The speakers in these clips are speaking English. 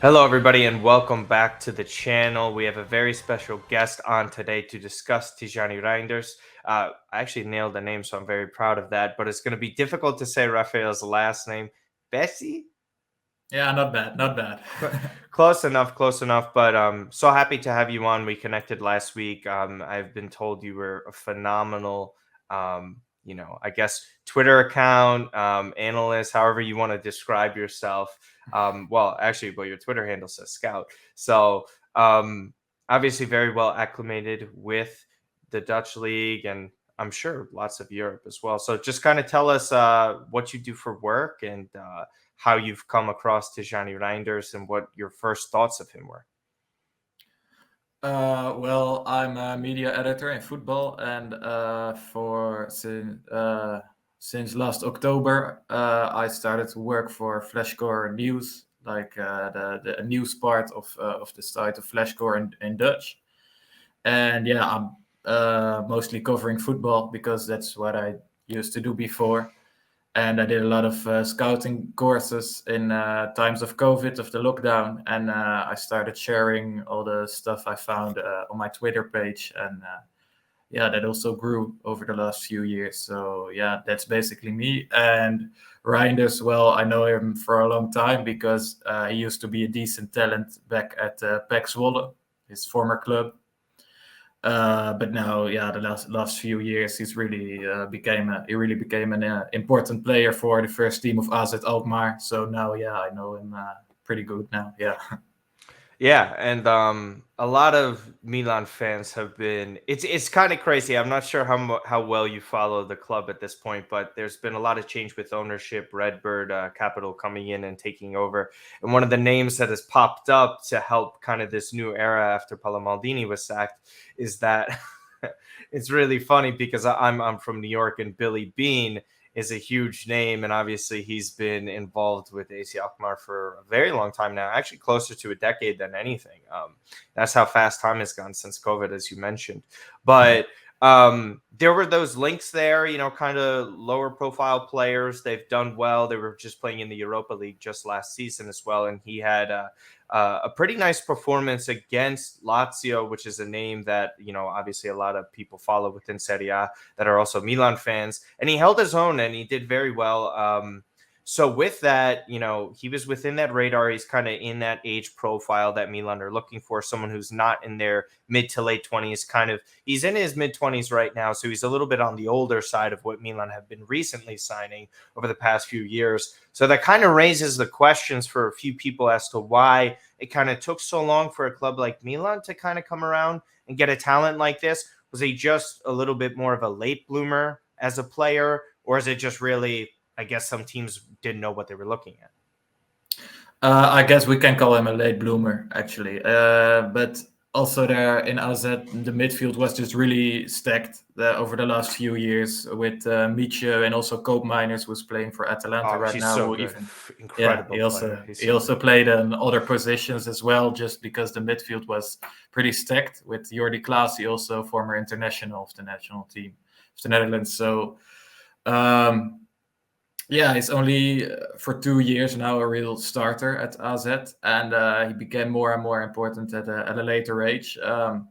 Hello, everybody, and welcome back to the channel. We have a very special guest on today to discuss Tijjani Reinders. I actually nailed the name, so I'm very proud of that, but it's going to be difficult to say Raphael's last name. Bessie? Yeah, not bad, not bad. Close enough, close enough. But so happy to have you on. We connected last week. I've been told you were a phenomenal, I guess Twitter account, analyst, however you want to describe yourself. Well, your Twitter handle says Scout. So obviously very well acclimated with the Dutch league and I'm sure lots of Europe as well. So just kind of tell us what you do for work and how you've come across Tijjani Reinders and what your first thoughts of him were. Well, I'm a media editor in football, and since last October, I started to work for Flashscore News, like the news part of the site of Flashscore in Dutch. And yeah, I'm mostly covering football because that's what I used to do before. And I did a lot of scouting courses in times of COVID, of the lockdown, and I started sharing all the stuff I found on my Twitter page, and yeah, that also grew over the last few years. So yeah, that's basically me. And Reinders, well, I know him for a long time because he used to be a decent talent back at PEC Zwolle, his former club. But now, yeah, the last few years, he really became an important player for the first team of AZ Alkmaar. So now, yeah, I know him pretty good now. Yeah. Yeah, and a lot of Milan fans have been. It's kind of crazy. I'm not sure how well you follow the club at this point, but there's been a lot of change with ownership. Redbird Capital coming in and taking over, and one of the names that has popped up to help kind of this new era after Maldini was sacked is that it's really funny because I'm from New York and Billy Bean is a huge name, and obviously he's been involved with AZ Alkmaar for a very long time now, actually closer to a decade than anything. That's how fast time has gone since COVID, as you mentioned. But there were those links there, kind of lower profile players. They've done well. They were just playing in the Europa League just last season as well, and he had a pretty nice performance against Lazio, which is a name that obviously a lot of people follow within Serie A that are also Milan fans, and he held his own and he did very well. So with that, he was within that radar. He's kind of in that age profile that Milan are looking for, someone who's not in their mid to late 20s. He's in his mid 20s right now, so he's a little bit on the older side of what Milan have been recently signing over the past few years. So that kind of raises the questions for a few people as to why it kind of took so long for a club like Milan to kind of come around and get a talent like this. Was he just a little bit more of a late bloomer as a player, or is it just really, I guess, some teams didn't know what they were looking at? I guess we can call him a late bloomer, actually. But also there in AZ, the midfield was just really stacked over the last few years with Mietje and also Koopmeiners, who's playing for Atalanta Oh, right he's now. so Who good. even, yeah, Incredible player. He's he so also good. played in other positions as well, just because the midfield was pretty stacked with Jordi Klaasie, also former international of the national team of the Netherlands. So. Yeah, he's only for 2 years now a real starter at AZ, and he became more and more important at a later age. But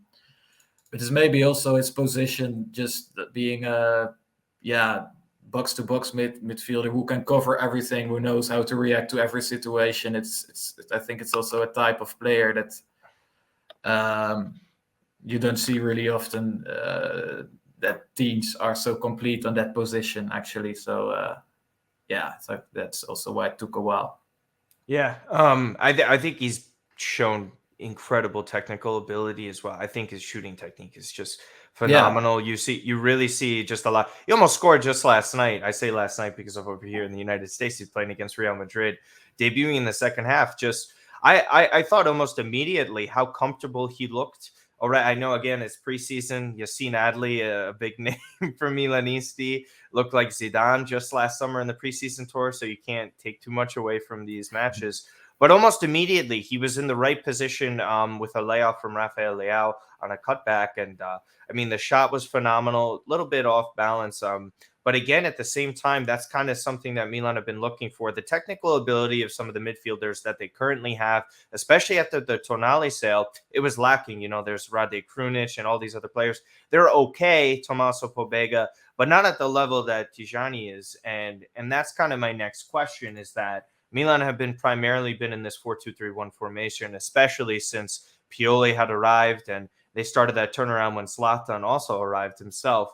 it's maybe also his position, just being a box to box midfielder who can cover everything, who knows how to react to every situation. I think it's also a type of player that you don't see really often. That teams are so complete on that position, actually. So. Yeah, so that's also why it took a while. Yeah, I think he's shown incredible technical ability as well. I think his shooting technique is just Yeah, phenomenal. You really see just a lot. He almost scored just last night. I say last night because of over here in the United States, he's playing against Real Madrid, debuting in the second half. Just I thought almost immediately how comfortable he looked. All right, I know again it's preseason. Yassine Adli, a big name for Milanisti, looked like Zidane just last summer in the preseason tour, so you can't take too much away from these matches. But almost immediately, he was in the right position with a layoff from Rafael Leao on a cutback. And I mean, the shot was phenomenal, a little bit off balance. But again, at the same time, that's kind of something that Milan have been looking for. The technical ability of some of the midfielders that they currently have, especially after the Tonali sale, it was lacking. You know, there's Rade Krunic and all these other players. They're okay, Tommaso Pobega, but not at the level that Tijjani is. And that's kind of my next question, is that Milan have primarily been in this 4-2-3-1 formation, especially since Pioli had arrived, and they started that turnaround when Zlatan also arrived himself.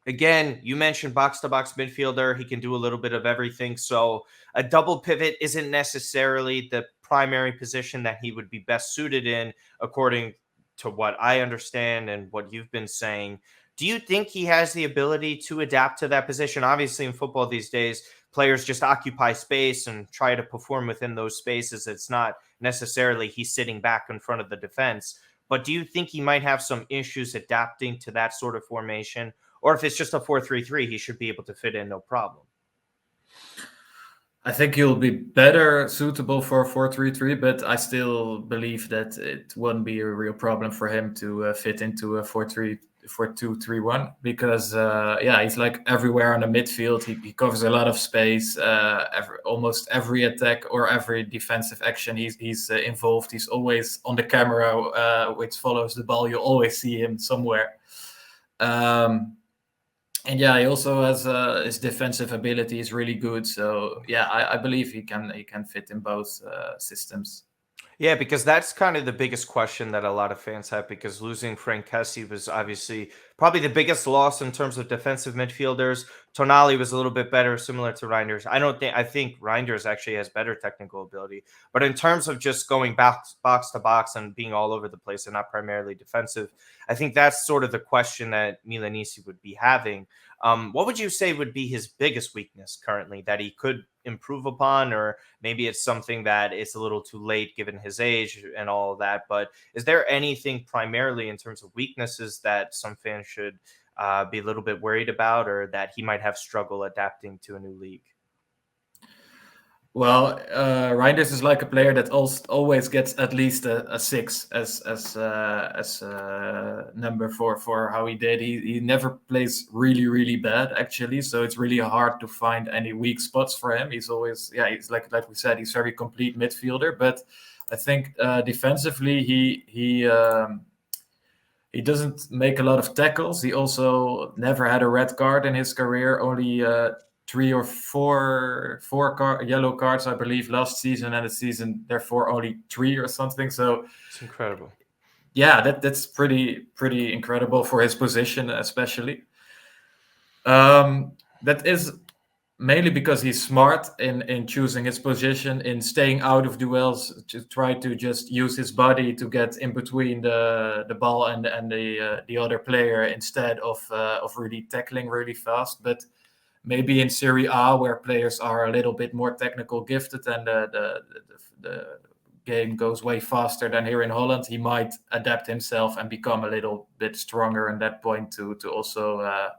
Again, you mentioned box to box midfielder. He can do a little bit of everything. So a double pivot isn't necessarily the primary position that he would be best suited in, according to what I understand and what you've been saying. Do you think he has the ability to adapt to that position? Obviously, in football these days, players just occupy space and try to perform within those spaces. It's not necessarily he's sitting back in front of the defense. But do you think he might have some issues adapting to that sort of formation? Or if it's just a 4-3-3, he should be able to fit in no problem. I think he'll be better suitable for a 4-3-3, but I still believe that it wouldn't be a real problem for him to fit into a 4-2-3-1 because, he's like everywhere on the midfield. He covers a lot of space. Almost every attack or every defensive action he's involved. He's always on the camera, which follows the ball. You'll always see him somewhere. And he also has his defensive ability is really good. So I believe he can fit in both systems. Yeah, because that's kind of the biggest question that a lot of fans have, because losing Frank Kessie was obviously probably the biggest loss in terms of defensive midfielders. Tonali was a little bit better, similar to Reinders. I think Reinders actually has better technical ability. But in terms of just going box to box and being all over the place and not primarily defensive, I think that's sort of the question that Milanese would be having. What would you say would be his biggest weakness currently that he could improve upon, or maybe it's something that it's a little too late given his age and all of that? But is there anything primarily in terms of weaknesses that some fans should be a little bit worried about, or that he might have struggle adapting to a new league? Well, Reinders is like a player that always gets at least a 6 as number for how he did. He never plays really bad actually, so it's really hard to find any weak spots for him. He's always he's like we said, he's very complete midfielder. But I think defensively he doesn't make a lot of tackles. He also never had a red card in his career. Only 3 or 4 yellow cards, I believe, last season, and the season therefore only 3 or something. So it's incredible. Yeah, that's pretty incredible for his position, especially. That is mainly because he's smart in choosing his position, in staying out of duels, to try to just use his body to get in between the ball and the other player, instead of really tackling really fast. But maybe in Serie A, where players are a little bit more technical gifted and the game goes way faster than here in Holland, he might adapt himself and become a little bit stronger in that point to also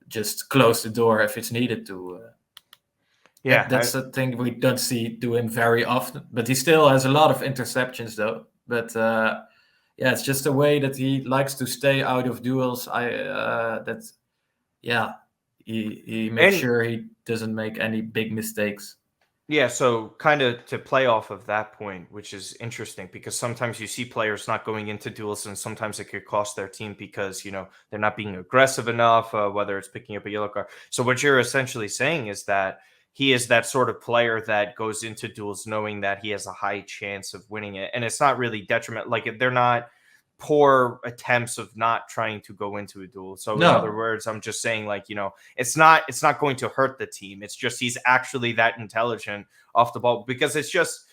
just close the door if it's needed to. That's a thing we don't see do him very often. But he still has a lot of interceptions, though. But it's just a way that he likes to stay out of duels. He makes sure he doesn't make any big mistakes. Yeah, so kind of to play off of that point, which is interesting, because sometimes you see players not going into duels, and sometimes it could cost their team because, they're not being aggressive enough, whether it's picking up a yellow card. So what you're essentially saying is that he is that sort of player that goes into duels knowing that he has a high chance of winning it. And it's not really detriment. Like, they're not poor attempts of not trying to go into a duel. So in other words, I'm just saying, like, it's not going to hurt the team. It's just he's actually that intelligent off the ball, because it's just,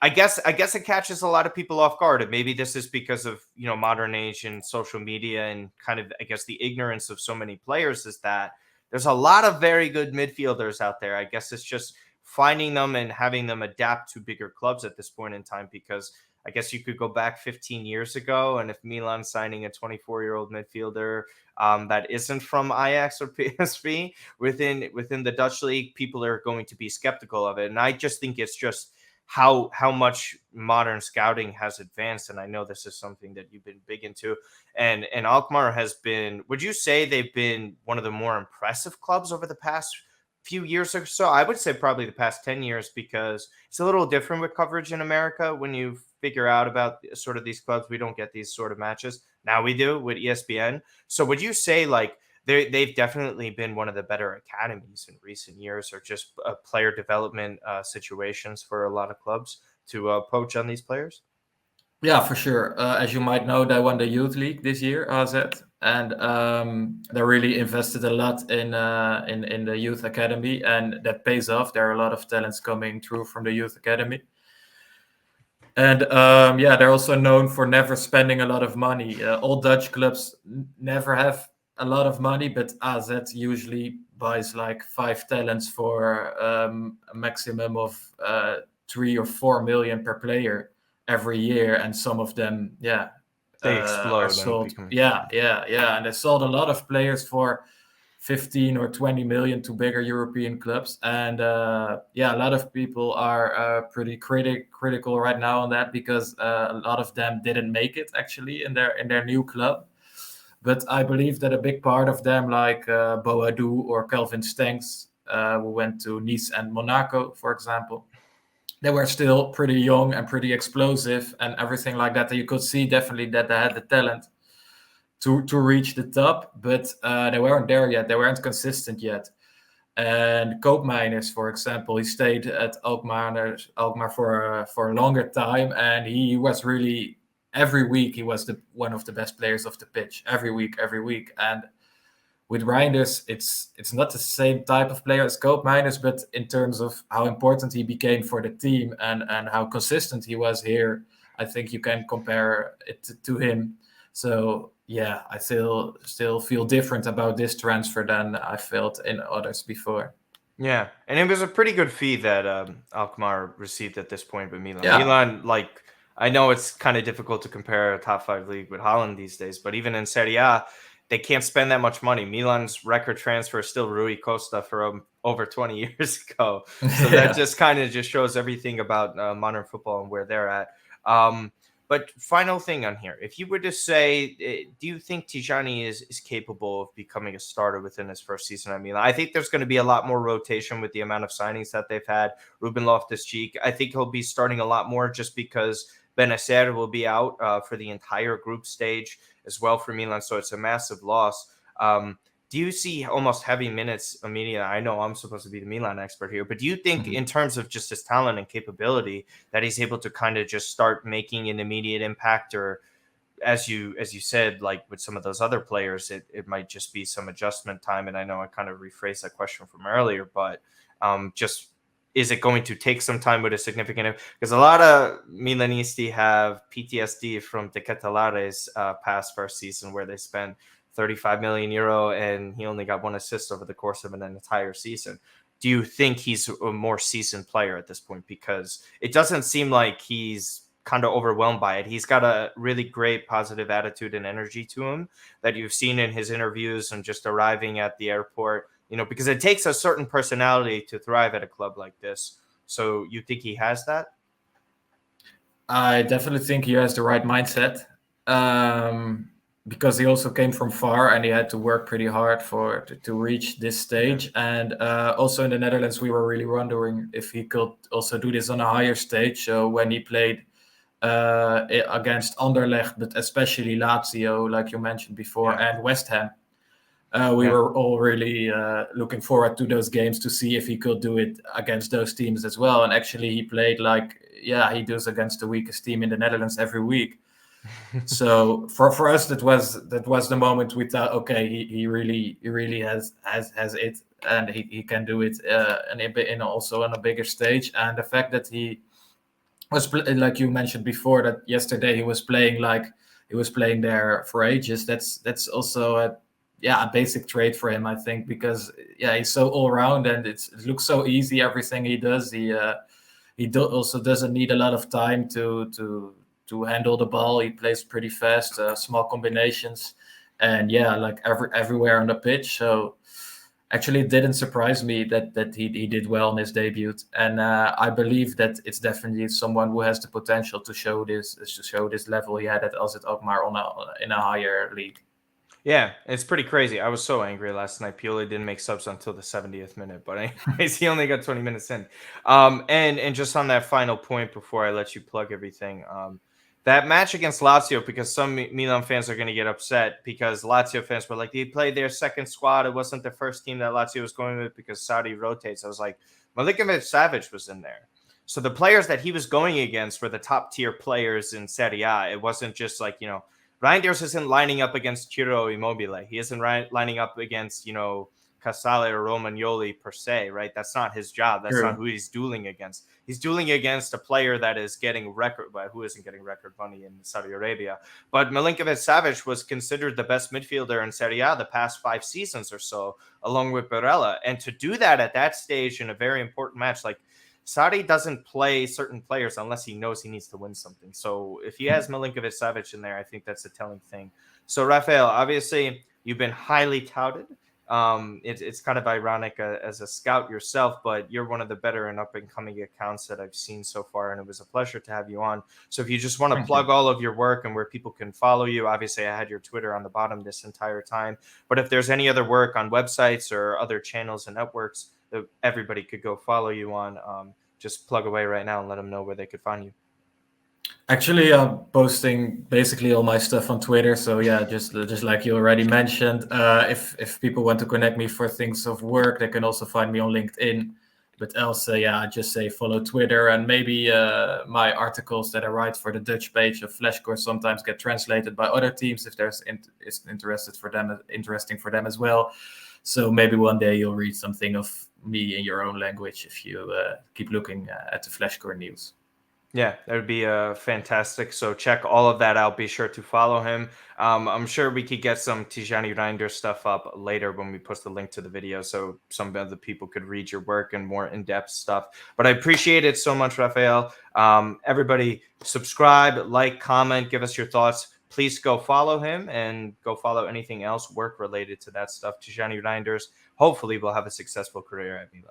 I guess it catches a lot of people off guard. And maybe this is because of, modern age and social media and kind of, I guess, the ignorance of so many players, is that there's a lot of very good midfielders out there. I guess it's just finding them and having them adapt to bigger clubs at this point in time, because I guess you could go back 15 years ago, and if Milan signing a 24-year-old midfielder that isn't from Ajax or PSV within the Dutch league, people are going to be skeptical of it. And I just think it's just how much modern scouting has advanced. And I know this is something that you've been big into. And Alkmaar has been. Would you say they've been one of the more impressive clubs over the past few years or so? I would say probably the past 10 years, because it's a little different with coverage in America. When you figure out about sort of these clubs, we don't get these sort of matches. Now we do with ESPN. So would you say like they've definitely been one of the better academies in recent years, or just player development situations for a lot of clubs to poach on these players? Yeah, for sure. As you might know, they won the youth league this year, AZ, and they really invested a lot in the youth academy, and that pays off. There are a lot of talents coming through from the youth academy, and yeah, they're also known for never spending a lot of money. All Dutch clubs never have a lot of money, but AZ usually buys like 5 talents for a maximum of 3 or 4 million per player every year, and some of them, yeah, They are explode and sold. become Yeah, yeah, yeah, and they sold a lot of players for 15 or 20 million to bigger European clubs. And yeah, a lot of people are pretty critical right now on that, because a lot of them didn't make it actually in their new club. But I believe that a big part of them, like Boadu or Kelvin Stengs, who went to Nice and Monaco, for example, they were still pretty young and pretty explosive and everything like that. You could see definitely that they had the talent to reach the top, but they weren't there yet. They weren't consistent yet. And Koopmeiners, for example, he stayed at Alkmaar for a longer time, and he was really every week he was the one of the best players of the pitch every week. And with Reinders, it's not the same type of player as Koopmeiners, but in terms of how important he became for the team and how consistent he was here, I think you can compare it to him. So yeah, I still feel different about this transfer than I felt in others before. Yeah, and it was a pretty good fee that Alkmaar received at this point with Milan. Yeah, Milan, like, I know it's kind of difficult to compare a top five league with Holland these days, but even in Serie A, they can't spend that much money. Milan's record transfer is still Rui Costa for over 20 years ago, so that yeah. just kind of just shows everything about modern football and where they're at. Um, but final thing on here, if you were to say, do you think Tijjani is capable of becoming a starter within his first season? I mean, I think there's going to be a lot more rotation with the amount of signings that they've had. Ruben Loftus-Cheek, I think he'll be starting a lot more just because Benacer will be out for the entire group stage as well for Milan, so it's a massive loss. Do you see almost heavy minutes immediately? I know I'm supposed to be the Milan expert here, but do you think Mhm. in terms of just his talent and capability that he's able to kind of just start making an immediate impact? Or as you said, like with some of those other players, it might just be some adjustment time? And I know I kind of rephrased that question from earlier, but just is it going to take some time with a significant, because a lot of Milanisti have PTSD from De Ketelaere's past first season, where they spent 35 million euro and he only got one assist over the course of an entire season. Do you think he's a more seasoned player at this point? Because it doesn't seem like he's kind of overwhelmed by it. He's got a really great positive attitude and energy to him that you've seen in his interviews and just arriving at the airport, because it takes a certain personality to thrive at a club like this. So you think he has that? I definitely think he has the right mindset, because he also came from far and he had to work pretty hard to reach this Yeah. stage. And also in the Netherlands, we were really wondering if he could also do this on a higher stage. So when he played against Anderlecht, but especially Lazio, like you mentioned before, Yeah. and West Ham, we Yeah. were all really looking forward to those games to see if he could do it against those teams as well. And actually, he played like, yeah, he does against the weakest team in the Netherlands every week. So for us, that was the moment we thought, okay, he really has it, and he can do it, and also on a bigger stage. And the fact that he was like you mentioned before, that yesterday he was playing like he was playing there for ages. That's also a basic trait for him, I think, because yeah, he's so all round and it looks so easy everything he does. He also doesn't need a lot of time to handle the ball. He plays pretty fast, small combinations, and yeah, like everywhere on the pitch. So actually, it didn't surprise me that he did well in his debut, and I believe that it's definitely someone who has the potential to show this level he had at AZ Alkmaar in a higher league. Yeah, it's pretty crazy. I was so angry last night. Pioli didn't make subs until the 70th minute, but anyways, he only got 20 minutes in. And just on that final point before I let you plug everything, that match against Lazio, because some Milan fans are going to get upset because Lazio fans were like, they played their second squad. It wasn't the first team that Lazio was going with because Saudi rotates. I was like, Milinkovic Savic was in there. So the players that he was going against were the top tier players in Serie A. It wasn't just like, Reinders isn't lining up against Ciro Immobile. He isn't lining up against, Casale or Romagnoli per se, right? That's not his job. That's not True. who he's dueling against. He's dueling against a player that is getting who isn't getting record money in Saudi Arabia. But Milinkovic Savic was considered the best midfielder in Serie A the past 5 seasons or so, along with Barella. And to do that at that stage in a very important match, like Saudi doesn't play certain players unless he knows he needs to win something. So if he has Milinkovic Savic in there, I think that's a telling thing. So Rafael, obviously you've been highly touted. It's kind of ironic as a scout yourself, but you're one of the better and up and coming accounts that I've seen so far, and it was a pleasure to have you on. So if you just want to Thank you. plug all of your work and where people can follow you, obviously I had your Twitter on the bottom this entire time, but if there's any other work on websites or other channels and networks that everybody could go follow you on, just plug away right now and let them know where they could find you. Actually, I'm posting basically all my stuff on Twitter. So yeah, just like you already mentioned, if people want to connect me for things of work, they can also find me on LinkedIn. But else, yeah, I just say follow Twitter, and maybe my articles that I write for the Dutch page of Flashcore sometimes get translated by other teams if there's it's interesting for them as well. So maybe one day you'll read something of me in your own language if you keep looking at the Flashcore news. Yeah, that would be fantastic. So check all of that out. Be sure to follow him. I'm sure we could get some Tijjani Reijnder stuff up later when we post the link to the video, so some other people could read your work and more in-depth stuff. But I appreciate it so much, Rafael. Everybody, subscribe, like, comment, give us your thoughts. Please go follow him and go follow anything else work related to that stuff. Tijjani Reinders hopefully will have a successful career at Milan.